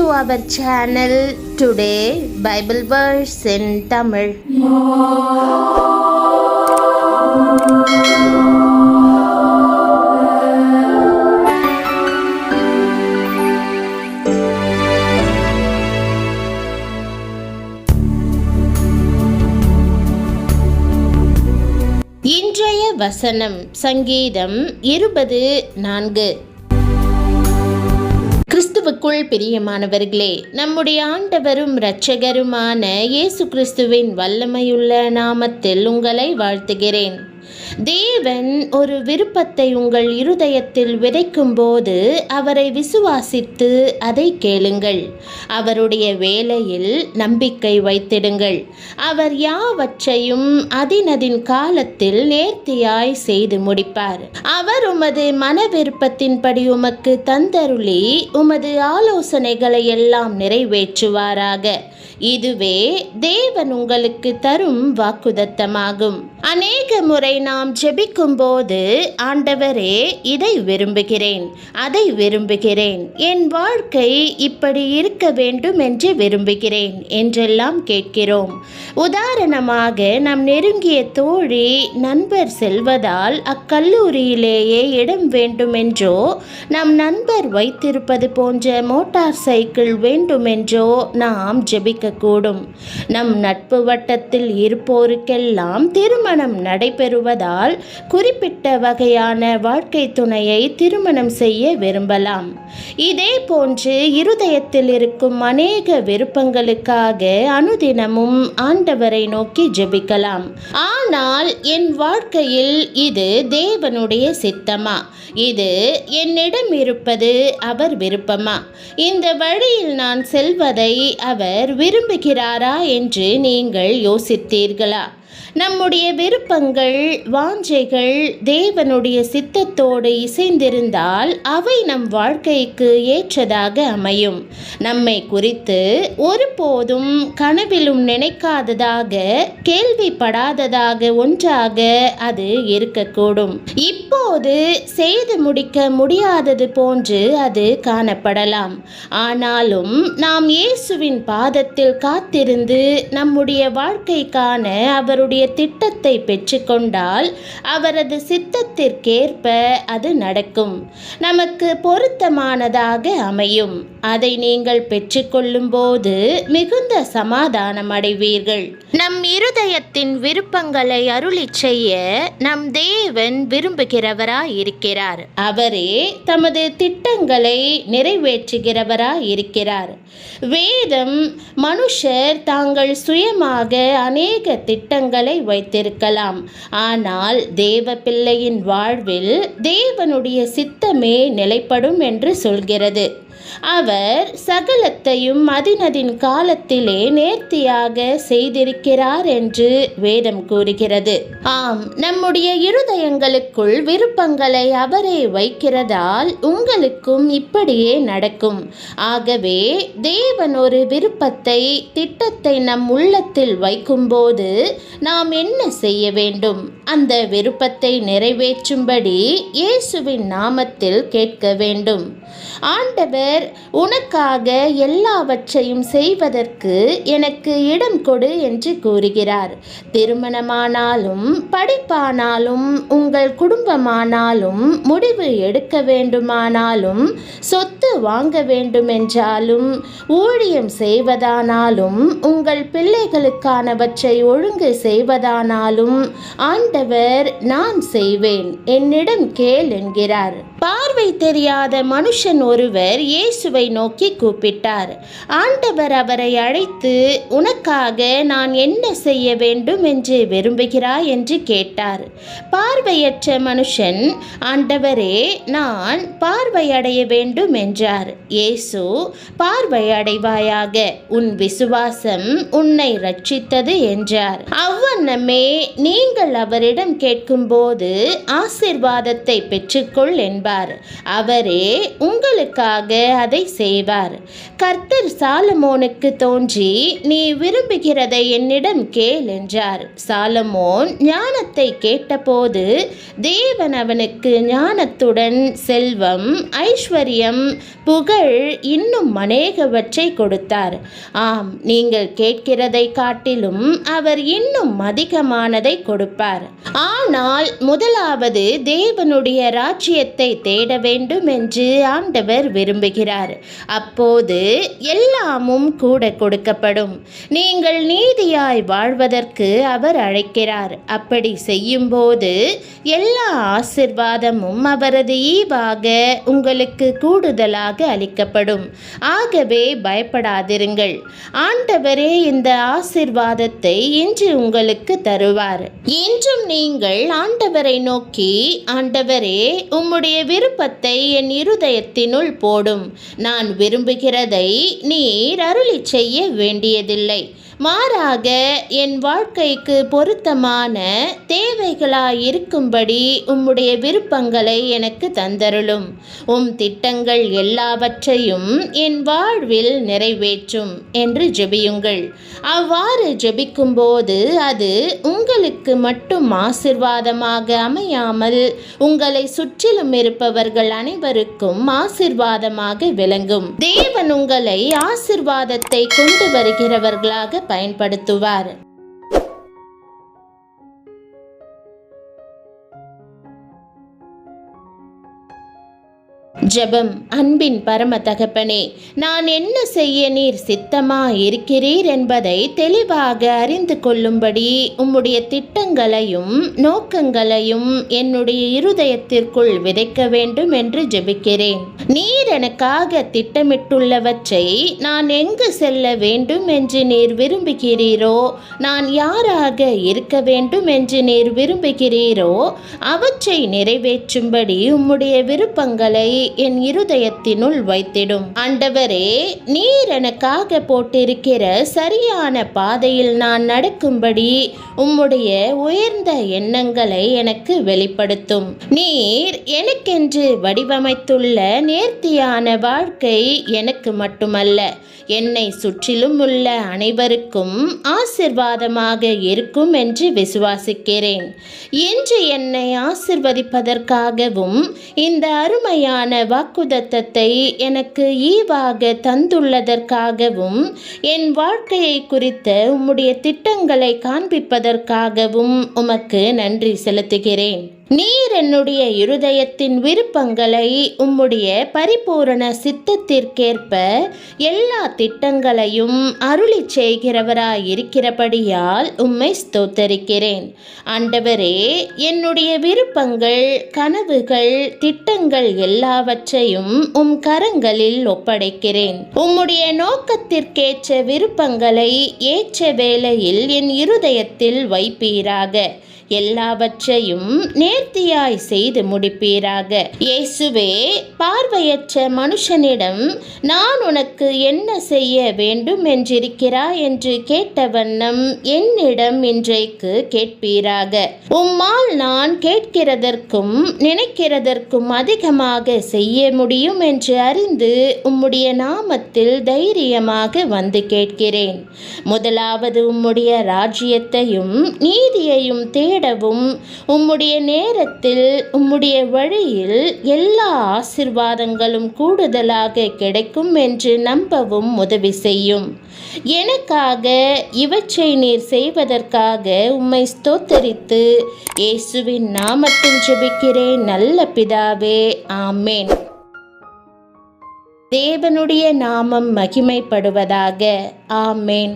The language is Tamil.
to our channel. Today Bible verse in Tamil. இன்றைய வசனம் சங்கீதம் 20:4. கிறிஸ்துவுக்குள் பிரியமானவர்களே, நம்முடைய ஆண்டவரும் இரட்சகருமான இயேசு கிறிஸ்துவின் வல்லமையுள்ள நாமத்தில் உங்களை வாழ்த்துகிறேன். தேவன் ஒரு விருப்பத்தை உங்கள் இருதயத்தில் விதைக்கும் போது அவரை விசுவாசித்து அதை கேளுங்கள். அவருடைய வேலையில் நம்பிக்கை வைத்திடுங்கள். அவர் யாவற்றையும் அதினதின் காலத்தில் நேர்த்தியாய் செய்து முடிப்பார். அவர் உமது மன விருப்பத்தின்படி உமக்கு தந்தருளி உமது ஆலோசனைகளை எல்லாம் நிறைவேற்றுவாராக. இதுவே தேவன் உங்களுக்கு தரும் வாக்குதத்தமாகும். அநேக முறை நாம் ஜெபிக்கும் போது, ஆண்டவரே, இதை விரும்புகிறேன், அதை விரும்புகிறேன், என் வாழ்க்கை இப்படி இருக்க வேண்டும் என்று விரும்புகிறேன் என்றெல்லாம் கேட்கிறோம். உதாரணமாக, நம் நெருங்கிய தோழி நண்பர் செல்வதால் அக்கல்லூரியிலேயே இடம் வேண்டுமென்றோ, நம் நண்பர் வைத்திருப்பது போன்ற மோட்டார் சைக்கிள் வேண்டுமென்றோ நாம் ஜெபிக்கக்கூடும். நம் நட்பு வட்டத்தில் இருப்போருக்கெல்லாம் திருமணம் நடைபெறுவதால் குறிப்பிட்ட வகையான வாழ்க்கை துணையை திருமணம் செய்ய விரும்பலாம். இதே போன்று இருதயத்தில் இருக்கும் அநேக விருப்பங்களுக்காக அனுதினமும் ஆண்டவரை நோக்கி ஜெபிக்கலாம். ஆனால் என் வாழ்க்கையில் இது தேவனுடைய சித்தமா? இது என்னிடம் இருப்பது அவர் விருப்பமா? இந்த வழியில் நான் செல்வதை அவர் விரும்புகிறாரா என்று நீங்கள் யோசித்தீர்களா? நம்முடைய விருப்பங்கள், வாஞ்சைகள் தேவனுடைய சித்தத்தோடு இசைந்திருந்தால் அவை நம் வாழ்க்கைக்கு ஏற்றதாக அமையும். நம்மை குறித்து ஒருபோதும் கனவிலும் நினைக்காததாக, கேள்விப்படாததாக ஒன்றாக அது இருக்கக்கூடும். இப்போது செய்து முடிக்க முடியாதது போன்று அது காணப்படலாம். ஆனாலும் நாம் இயேசுவின் பாதத்தில் காத்திருந்து நம்முடைய வாழ்க்கைக்கான அவருடைய திட்டத்தை பெற்றுக்கொண்டால் அவரது சித்தத்திற்கேற்ப அது நடக்கும், நமக்கு பொருத்தமானதாக அமையும். அதை நீங்கள் பெற்றுக்கொள்ளும் போது மிகுந்த சமாதானம் அடைவீர்கள். நம் இருதயத்தின் விருப்பங்களை அருளி செய்ய நம் தேவன் விரும்புகிறவராய் இருக்கிறார். அவரே தமது திட்டங்களை நிறைவேற்றுகிறவராய் இருக்கிறார். வேதம், மனுஷர் தாங்கள் சுயமாக அநேக திட்டங்களை வைத்திருக்கலாம். ஆனால் தேவ பிள்ளையின் வாழ்வில் தேவனுடைய சித்தமே நிலைப்படும் என்று சொல்கிறது. அவர் சகலத்தையும் அதினதின் காலத்திலே நேர்த்தியாக செய்திருக்கிறார் என்று வேதம் கூறுகிறது. ஆம், நம்முடைய இருதயங்களுக்குள் விருப்பங்களை அவரே வைக்கிறதால் உங்களுக்கும் இப்படியே நடக்கும். ஆகவே தேவன் ஒரு விருப்பத்தை, திட்டத்தை நம் உள்ளத்தில் வைக்கும்போது நாம் என்ன செய்ய வேண்டும்? அந்த விருப்பத்தை நிறைவேற்றும்படி இயேசுவின் நாமத்தில் கேட்க வேண்டும். ஆண்டவர், உனக்காக எல்லாவற்றையும் செய்வதற்கு எனக்கு இடம் கொடு என்று கூறுகிறார். திருமணமானாலும், படிப்பானாலும், உங்கள் குடும்பமானாலும், முடிவு எடுக்க வேண்டுமானாலும், சொத்து வாங்க வேண்டுமென்றாலும், ஊழியம் செய்வதானாலும், உங்கள் பிள்ளைகளுக்கானவற்றை ஒழுங்கு செய்வதானாலும் ஆண்டவர், நான் செய்வேன், என்னிடம் கேள் என்கிறார். பார்வை தெரியாத மனுஷன் ஒருவர் இயேசுவை நோக்கி கூப்பிட்டார். ஆண்டவர் அவரை அழைத்து, உனக்காக நான் என்ன செய்ய வேண்டும் என்று விரும்புகிறாய் என்று கேட்டார். பார்வையற்ற மனுஷன், ஆண்டவரே, நான் பார்வையடைய வேண்டும் என்றார். இயேசு, பார்வையடைவாயாக, உன் விசுவாசம் உன்னை ரட்சித்தது என்றார். அவ்வண்ணமே நீங்கள் அவரிடம் கேட்கும்போது ஆசீர்வாதத்தை பெற்றுக்கொள் என்பார். அவரே உங்களுக்காக அதை செய்வார். கர்த்தர் சாலமோனுக்கு தோன்றி, நீ விரும்புகிறதை என்னிடம் கேள் என்றார். சாலமோன் ஞானத்தை கேட்டபோது தேவன் அவனுக்கு ஞானத்துடன் செல்வம், ஐஸ்வர்யம், புகழ், இன்னும் அநேகவற்றை கொடுத்தார். ஆம், நீங்கள் கேட்கிறதை காட்டிலும் அவர் இன்னும் அதிகமானதை கொடுப்பார். ஆனால் முதலாவது தேவனுடைய ராஜ்யத்தை தேட வேண்டும் என்று ஆண்டவர் விரும்புகிறார். அப்போது எல்லாமும் கூட கொடுக்கப்படும். நீங்கள் நீதியாய் வாழ்வதற்கு அவர் அழைக்கிறார். அப்படி செய்யும்போது எல்லா ஆசிர்வாதமும் அவரது ஈவாக உங்களுக்கு கூடுதலாக அளிக்கப்படும். ஆகவே பயப்படாதிருங்கள். ஆண்டவரே இந்த ஆசிர்வாதத்தை இன்று உங்களுக்கு தருவார். இன்றும் நீங்கள் ஆண்டவரை நோக்கி, ஆண்டவரே உம்முடைய விருப்பத்தை என் இருதயத்தினுள் போடும். நான் விரும்புகிறதை நீர் அருளி செய்ய வேண்டியதில்லை. மாறாக என் வாழ்க்கைக்கு பொருத்தமான தேவைகளாயிருக்கும்படி உம்முடைய விருப்பங்களை எனக்கு தந்தருளும். உம் திட்டங்கள் எல்லாவற்றையும் என் வாழ்வில் நிறைவேற்றும் என்று ஜெபியுங்கள். அவ்வாறு ஜெபிக்கும்போது அது உங்களுக்கு மட்டும் ஆசிர்வாதமாக அமையாமல் உங்களை சுற்றிலும் இருப்பவர்கள் அனைவருக்கும் ஆசிர்வாதமாக விளங்கும். தேவன் உங்களை ஆசிர்வாதத்தை கொண்டு வருகிறவர்களாக பயன்படுத்துவார். ஜெபம். அன்பின் பரம தகப்பனே, நான் என்ன செய்ய நீர் சித்தமா இருக்கிறீர் என்பதை தெளிவாக அறிந்து கொள்ளும்படி உம்முடைய திட்டங்களையும் நோக்கங்களையும் என்னுடைய இருதயத்திற்குள் விதைக்க வேண்டும் என்று ஜெபிக்கிறேன். நீர் எனக்காக திட்டமிட்டுள்ளவற்றை நான் எங்கு செல்ல வேண்டும் என்று நீர் விரும்புகிறீரோ, நான் யாராக இருக்க வேண்டும் என்று நீர் விரும்புகிறீரோ அவற்றை நிறைவேற்றும்படி உம்முடைய விருப்பங்களை என் இருதயத்தினுள் வைத்திடும். ஆண்டவரே, நீர் எனக்காக போட்டிருக்கிற சரியான பாதையில் நான் நடக்கும்படி உம்முடைய உயர்ந்த எண்ணங்களை எனக்கு வெளிப்படுத்தும். நீர் எனக்கென்று வடிவமைத்துள்ள நேர்த்தியான வாழ்க்கை எனக்கு மட்டுமல்ல, என்னை சுற்றிலும் உள்ள அனைவருக்கும் ஆசிர்வாதமாக இருக்கும் என்று விசுவாசிக்கிறேன். இன்று என்னை ஆசிர்வதிப்பதற்காகவும் இந்த அருமையான வாக்குத்தத்தத்தை எனக்கு ஈவாக தந்துள்ளதற்காகவும் என் வாழ்க்கையை குறித்த உம்முடைய திட்டங்களை காண்பிப்பதற்காகவும் உமக்கு நன்றி செலுத்துகிறேன். நீர் என்னுடைய இருதயத்தின் விருப்பங்களை உம்முடைய பரிபூரண சித்தத்திற்கேற்ப எல்லா திட்டங்களையும் அருளி செய்கிறவராய் இருக்கிறபடியால் உம்மை ஸ்தோத்தரிக்கிறேன். ஆண்டவரே, என்னுடைய விருப்பங்கள், கனவுகள், திட்டங்கள் எல்லாவற்றையும் உம் கரங்களில் ஒப்படைக்கிறேன். உம்முடைய நோக்கத்திற்கேற்ற விருப்பங்களை ஏற்ற வேளையில் என் இருதயத்தில் வைப்பீராக. எல்லாவற்றையும் நேர்த்தியாய் செய்து முடிப்பீராக. இயேசுவே, பார்வையற்ற மனுஷனிடம் நான் உனக்கு என்ன செய்ய வேண்டும் என்றிருக்கிறாய் என்று கேட்ட வண்ணம் என்னிடம் இன்றைக்கு கேட்பீராக. உம்மால் நான் கேட்கிறதற்கும் நினைக்கிறதற்கும் அதிகமாக செய்ய முடியும் என்று அறிந்து உம்முடைய நாமத்தில் தைரியமாக வந்து கேட்கிறேன். முதலாவது உம்முடைய ராஜ்யத்தையும் நீதியையும் தேடவும் உம்முடைய நேரத்தில் உம்முடைய வழியில் எல்லா ஆசிர்வாதங்களும் கூடுதலாக கிடைக்கும் என்று நம்பவும் உதவி செய்யும். எனக்காக இவற்றை நீர் செய்வதற்காக உம்மை ஸ்தோத்தரித்து இயேசுவின் நாமத்தில் ஜெபிக்கிறேன் நல்ல பிதாவே, ஆமேன். தேவனுடைய நாமம் மகிமைப்படுவதாக. ஆமேன்.